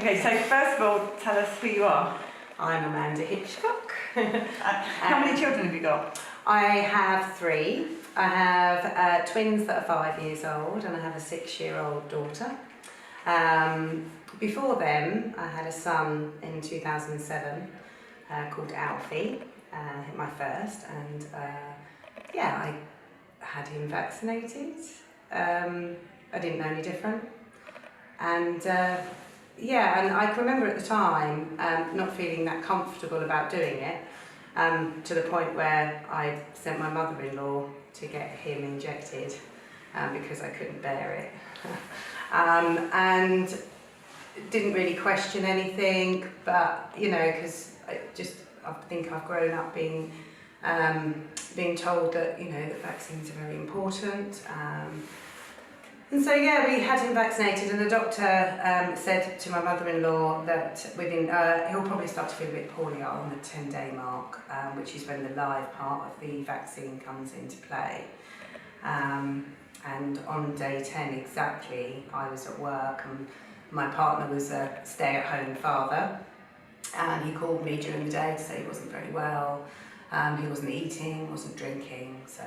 Okay, so first of all, tell us who you are. I'm Amanda Hitchcock. How many children have you got? I have 3. I have twins that are 5 years old, and I have a 6-year-old daughter. Before them, I had a son in 2007 called Aflie, my first, and I had him vaccinated. I didn't know any different, and and I can remember at the time not feeling that comfortable about doing it, to the point where I sent my mother-in-law to get him injected because I couldn't bear it. And didn't really question anything, but because I think I've grown up being told that that vaccines are very important. And so we had him vaccinated, and the doctor said to my mother-in-law that within he'll probably start to feel a bit poorly on the 10-day mark, which is when the live part of the vaccine comes into play. And on day 10 exactly, I was at work, and my partner was a stay-at-home father, and he called me during the day to say he wasn't very well. He wasn't eating, wasn't drinking, so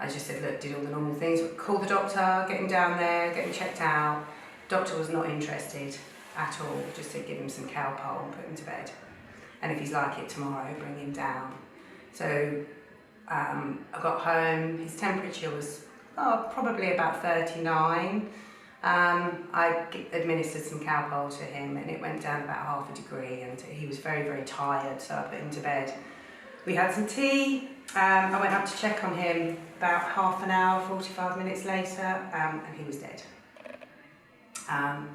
I just said, look, did all the normal things, call the doctor, get him down there, get him checked out. Doctor was not interested at all, just to give him some Calpol and put him to bed. And if he's like it tomorrow, bring him down. So I got home, his temperature was probably about 39. I administered some Calpol to him, and it went down about 0.5 degree, and he was very, very tired, so I put him to bed. We had some tea. I went up to check on him about half an hour, 45 minutes later, and he was dead. I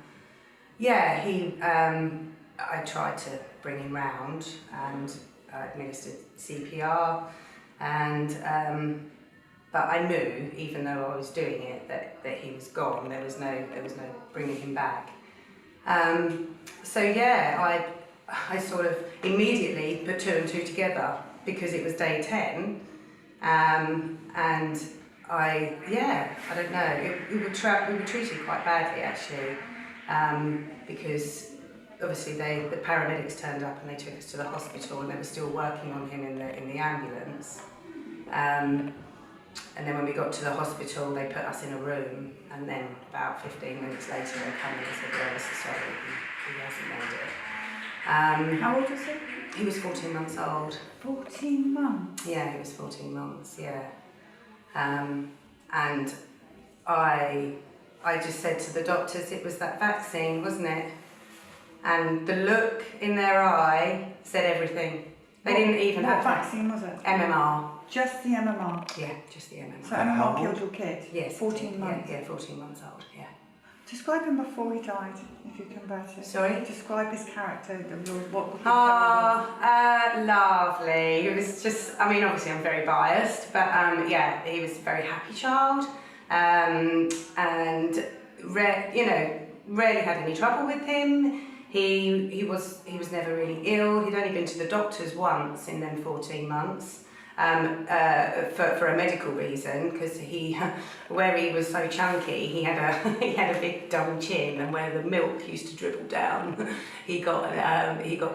tried to bring him round, and I administered CPR, and but I knew, even though I was doing it, that he was gone. There was no bringing him back. I sort of immediately put 2 and 2 together, because it was day 10, and I don't know, we were treated quite badly actually, because obviously the paramedics turned up and they took us to the hospital, and they were still working on him in the ambulance, and then when we got to the hospital they put us in a room, and then about 15 minutes later they come in and said, well, sorry, he hasn't made it. How old was he? He was 14 months old. 14 months? Yeah, he was 14 months, yeah. And I just said to the doctors, it was that vaccine, wasn't it? And the look in their eye said everything. They didn't even have... What vaccine was it? MMR. Just the MMR? Yeah, just the MMR. So MMR killed your kid? Yes. 14 months? Yeah, 14 months old, yeah. Describe him before he died, if you can bear it. Sorry? Describe his character, what would you lovely. It was just, obviously I'm very biased, but he was a very happy child, and rarely had any trouble with him. He was never really ill. He'd only been to the doctors once in them 14 months. For a medical reason, because where he was so chunky, he had a big double chin, and where the milk used to dribble down, he got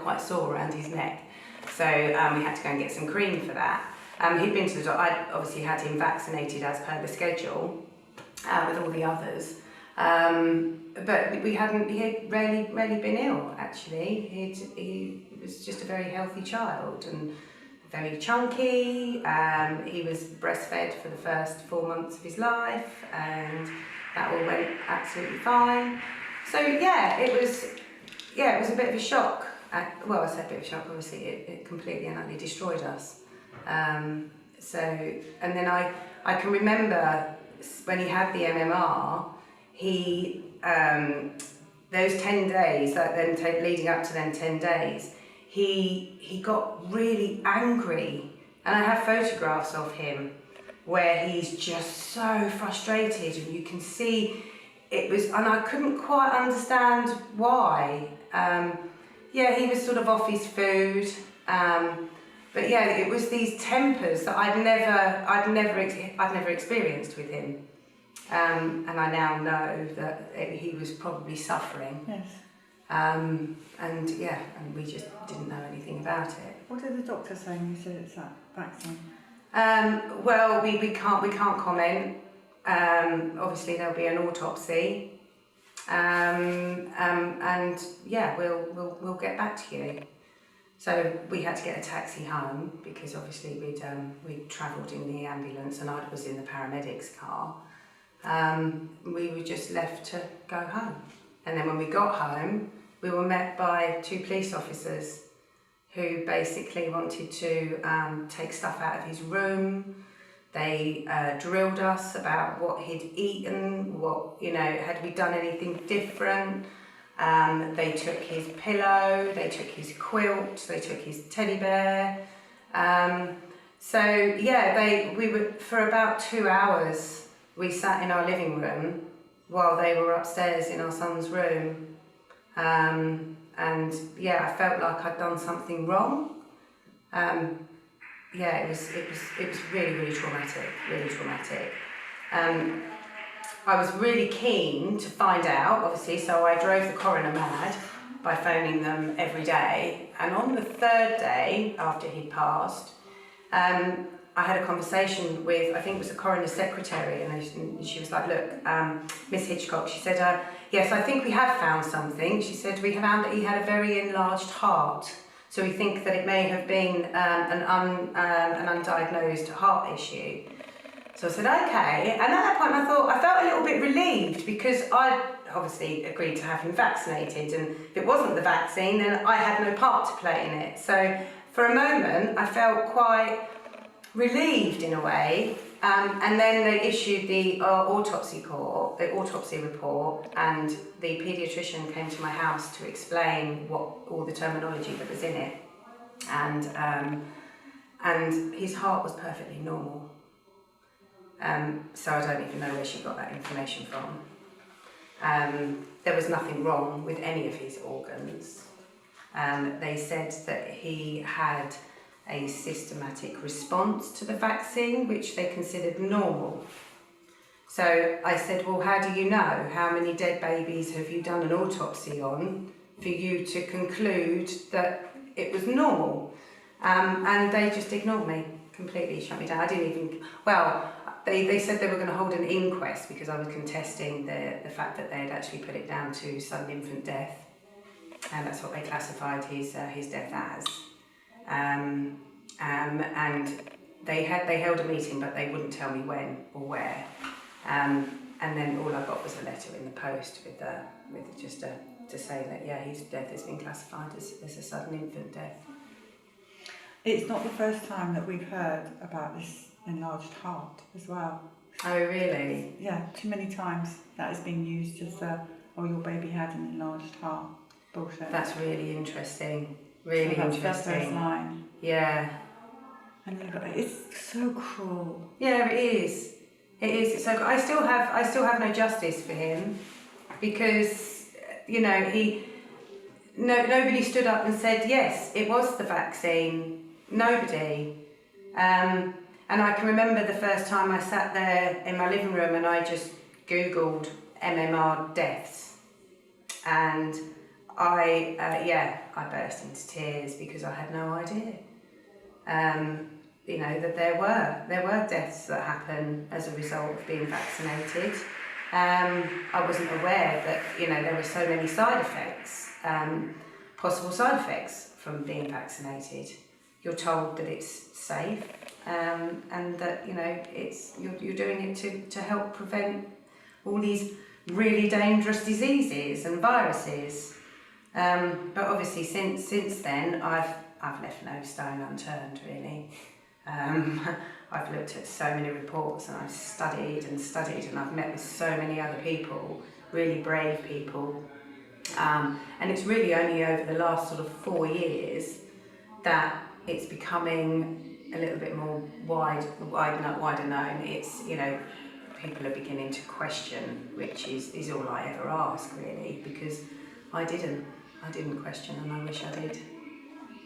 quite sore around his neck. So we had to go and get some cream for that. He'd been to the doctor. I obviously had him vaccinated as per the schedule with all the others, but he had rarely been ill actually. He was just a very healthy child, and very chunky. He was breastfed for the first 4 months of his life, and that all went absolutely fine. So it was a bit of a shock. I say a bit of a shock. Obviously, it completely and utterly destroyed us. And then I can remember when he had the MMR, those 10 days, leading up to them 10 days. He got really angry, and I have photographs of him where he's just so frustrated, and you can see it was, and I couldn't quite understand why. He was sort of off his food, but it was these tempers that I'd never experienced with him, and I now know that he was probably suffering. Yes. And we just didn't know anything about it. What did the doctor say when you said it's that vaccine? Well, we can't comment. Obviously there'll be an autopsy. We'll get back to you. So we had to get a taxi home because obviously we'd travelled in the ambulance and I was in the paramedics car. We were just left to go home. And then when we got home, we were met by 2 police officers who basically wanted to take stuff out of his room. They drilled us about what he'd eaten, had we done anything different. They took his pillow, they took his quilt, they took his teddy bear. We were, for about 2 hours, we sat in our living room while they were upstairs in our son's room. I felt like I'd done something wrong. It was really, really traumatic, really traumatic. I was really keen to find out, obviously, so I drove the coroner mad by phoning them every day. And on the 3rd day after he'd passed, I had a conversation with, I think it was the coroner's secretary, and she was like, look, Miss Hitchcock, she said, yes, I think we have found something. She said, we found that he had a very enlarged heart. So we think that it may have been an undiagnosed heart issue. So I said, okay. And at that point I felt a little bit relieved because I obviously agreed to have him vaccinated. And if it wasn't the vaccine, then I had no part to play in it. So for a moment, I felt quite relieved in a way. And then they issued the autopsy report, and the paediatrician came to my house to explain all the terminology that was in it. And his heart was perfectly normal. So I don't even know where she got that information from. There was nothing wrong with any of his organs. They said that he had a systematic response to the vaccine, which they considered normal. So I said, well, how do you know? How many dead babies have you done an autopsy on for you to conclude that it was normal? And they just ignored me, completely shut me down. I didn't even, they said they were going to hold an inquest because I was contesting the fact that they had actually put it down to sudden infant death. And that's what they classified his death as. And they held a meeting, but they wouldn't tell me when or where. And then all I got was a letter in the post to say that his death has been classified as a sudden infant death. It's not the first time that we've heard about this enlarged heart as well. Oh really? Yeah, too many times that has been used as your baby had an enlarged heart. Bullshit. That's really interesting. Really interesting. That's the first line. Yeah. And it's so cruel. Yeah, it is. It is. So I still have no justice for him because nobody stood up and said yes, it was the vaccine. Nobody. And I can remember the first time I sat there in my living room and I just Googled MMR deaths, and I burst into tears because I had no idea. That there were deaths that happen as a result of being vaccinated. I wasn't aware that there were so many side effects, possible side effects from being vaccinated. You're told that it's safe, and that you're doing it to help prevent all these really dangerous diseases and viruses. But obviously since then I've left no stone unturned really. I've looked at so many reports and I've studied and I've met with so many other people, really brave people. And it's really only over the last sort of 4 years that it's becoming a little bit more wider known. It's, people are beginning to question, which is all I ever ask really, because I didn't question and I wish I did.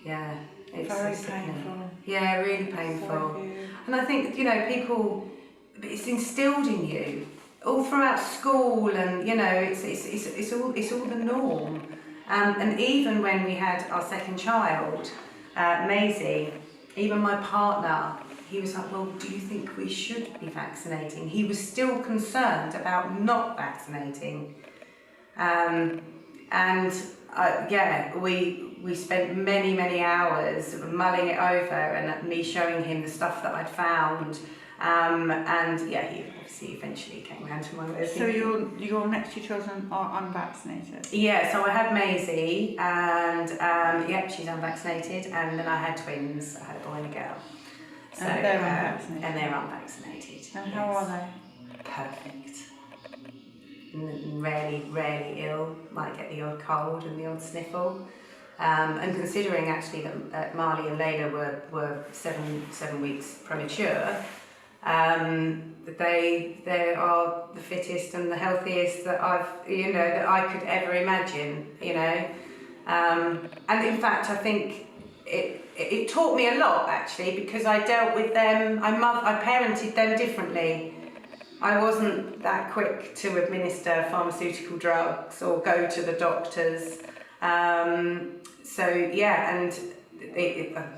Yeah, it's very so painful. Yeah, really painful. And I think, people, it's instilled in you all throughout school, and it's all the norm. And even when we had our second child, Maisie, even my partner, he was like, well, do you think we should be vaccinating? He was still concerned about not vaccinating. We spent many hours mulling it over and me showing him the stuff that I'd found. He obviously eventually came round to my way of So thinking. your next two children are unvaccinated? Yeah, so I had Maisie and she's unvaccinated, and then I had twins. I had a boy and a girl. So, and they're unvaccinated? And they're unvaccinated. And how are they? Perfect. Rarely ill, might get the odd cold and the odd sniffle. And considering actually that Marley and Layla were seven weeks premature, they are the fittest and the healthiest that I could ever imagine, and in fact I think it taught me a lot actually, because I dealt with them, I parented them differently. I wasn't that quick to administer pharmaceutical drugs or go to the doctors.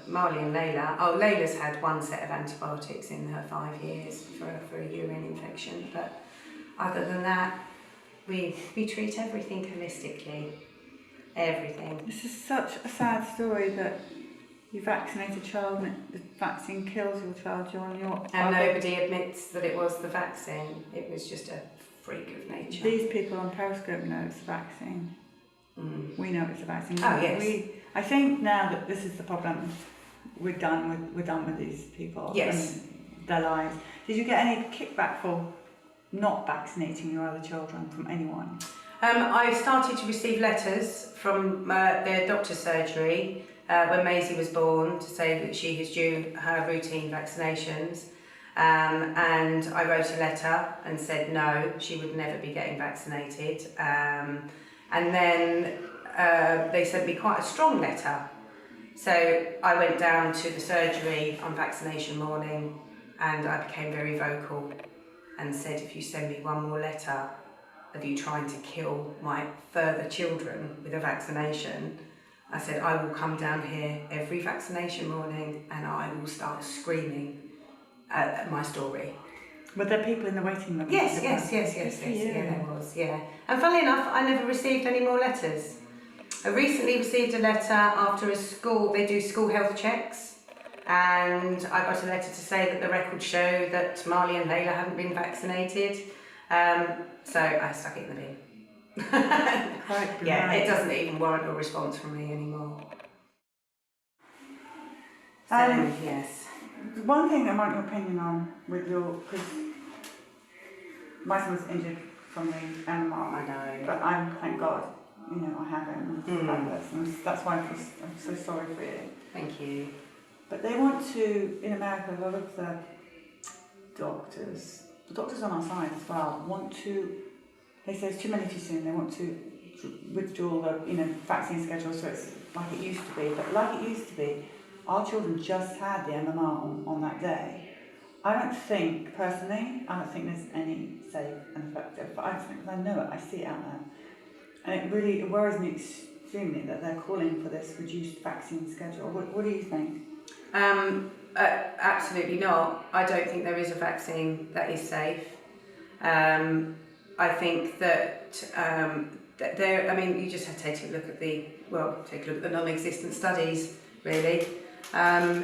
Marley and Layla. Oh, Layla's had one set of antibiotics in her 5 years for a urine infection, but other than that, we treat everything holistically. Everything. This is such a sad story that you vaccinate a child and the vaccine kills your child. And nobody admits that it was the vaccine. It was just a freak of nature. These people on Periscope know it's the vaccine. Mm. We know it's a vaccine. Oh yes. I think now that this is the problem, we're done with these people. Yes. And their lives. Did you get any kickback for not vaccinating your other children from anyone? I started to receive letters from the doctor's surgery when Maisie was born to say that she is due her routine vaccinations. And I wrote a letter and said no, she would never be getting vaccinated. And then they sent me quite a strong letter. So I went down to the surgery on vaccination morning and I became very vocal and said, if you send me one more letter of you trying to kill my further children with a vaccination, I said, I will come down here every vaccination morning and I will start screaming at my story. Were there people in the waiting room? Yes, yeah, there was, yeah. And funnily enough, I never received any more letters. I recently received a letter after a school, they do school health checks, and I got a letter to say that the records show that Marley and Layla hadn't been vaccinated, so I stuck it in the bin. Yeah, it doesn't even warrant a response from me anymore. So, yes. One thing I want your opinion on with because my son was injured from the MMR. I know. But thank God, I haven't. And that's why I'm so sorry for you. Thank you. But they want to, in America, a lot of the doctors on our side as well, they say it's too many too soon, they want to withdraw the vaccine schedule so it's like it used to be. But like it used to be, our children just had the MMR on that day. I don't think there's any safe and effective, but I know it, I see it out there. And it worries me extremely that they're calling for this reduced vaccine schedule. What do you think? Absolutely not. I don't think there is a vaccine that is safe. I think that you just have to take a look at the non-existent studies, really. I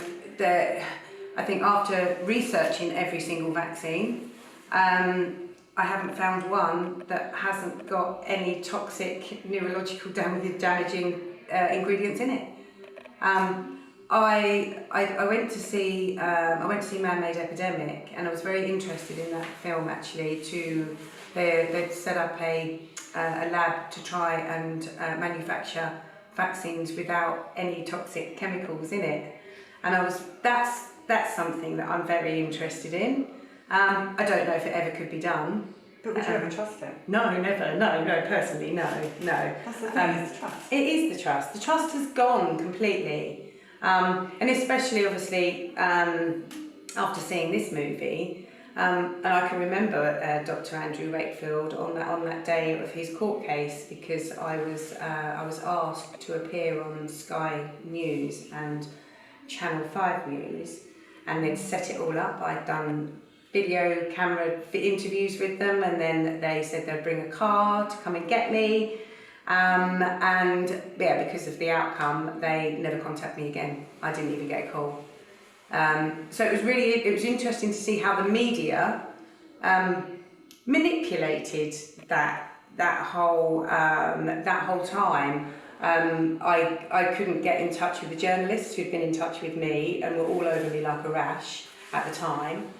think after researching every single vaccine, I haven't found one that hasn't got any toxic neurological damaging ingredients in it. I went to see Man-Made Epidemic, and I was very interested in that film actually. They'd set up a lab to try and manufacture vaccines without any toxic chemicals in it, and that's something that I'm very interested in. I don't know if it ever could be done. But would you ever trust it? No, never. No, personally, no. That's the thing, it's the trust. It is the trust. The trust has gone completely. And especially, obviously, after seeing this movie, And I can remember Dr. Andrew Wakefield on that day of his court case, because I was asked to appear on Sky News and Channel 5 News, and they'd set it all up. I'd done video camera interviews with them, and then they said they'd bring a car to come and get me. And yeah, because of the outcome, they never contacted me again. I didn't even get a call. So it was interesting to see how the media manipulated that whole time. I couldn't get in touch with the journalists who'd been in touch with me and were all over me like a rash at the time.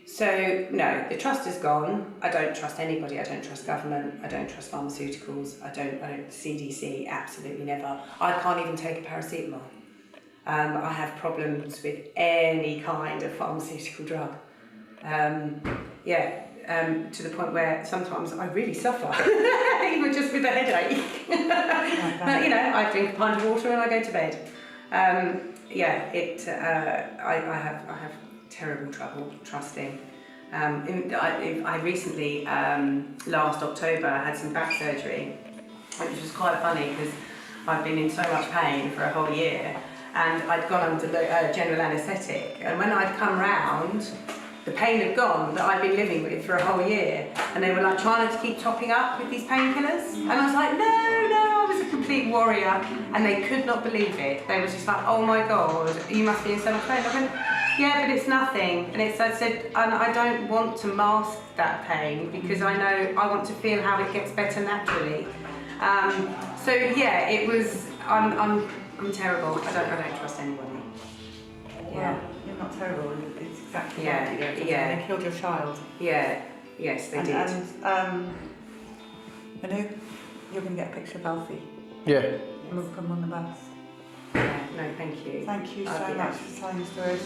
So no, the trust is gone. I don't trust anybody. I don't trust government. I don't trust pharmaceuticals. I don't CDC, absolutely never. I can't even take a paracetamol. I have problems with any kind of pharmaceutical drug. To the point where sometimes I really suffer, even just with a headache. But, I drink a pint of water and I go to bed. I have terrible trouble trusting. I recently, last October, had some back surgery, which was quite funny because I'd been in so much pain for a whole year, and I'd gone under general anaesthetic, and when I'd come round, the pain had gone that I'd been living with for a whole year, and they were like trying to keep topping up with these painkillers, and I was like, no, I was a complete warrior, and they could not believe it. They were just like, oh my God, you must be in so much pain. I went, yeah, but it's nothing. And I said, and I don't want to mask that pain, because I know I want to feel how it gets better naturally. It was. I'm terrible. I don't trust anybody. Yeah. Well, you're not terrible. It's exactly yeah, right. yeah. They killed your child. Yeah. Yes, they did. And Manu, you're going to get a picture of Aflie. Yeah. And we'll put him on the bus. Yeah. No, thank you. Thank you so much for telling the story.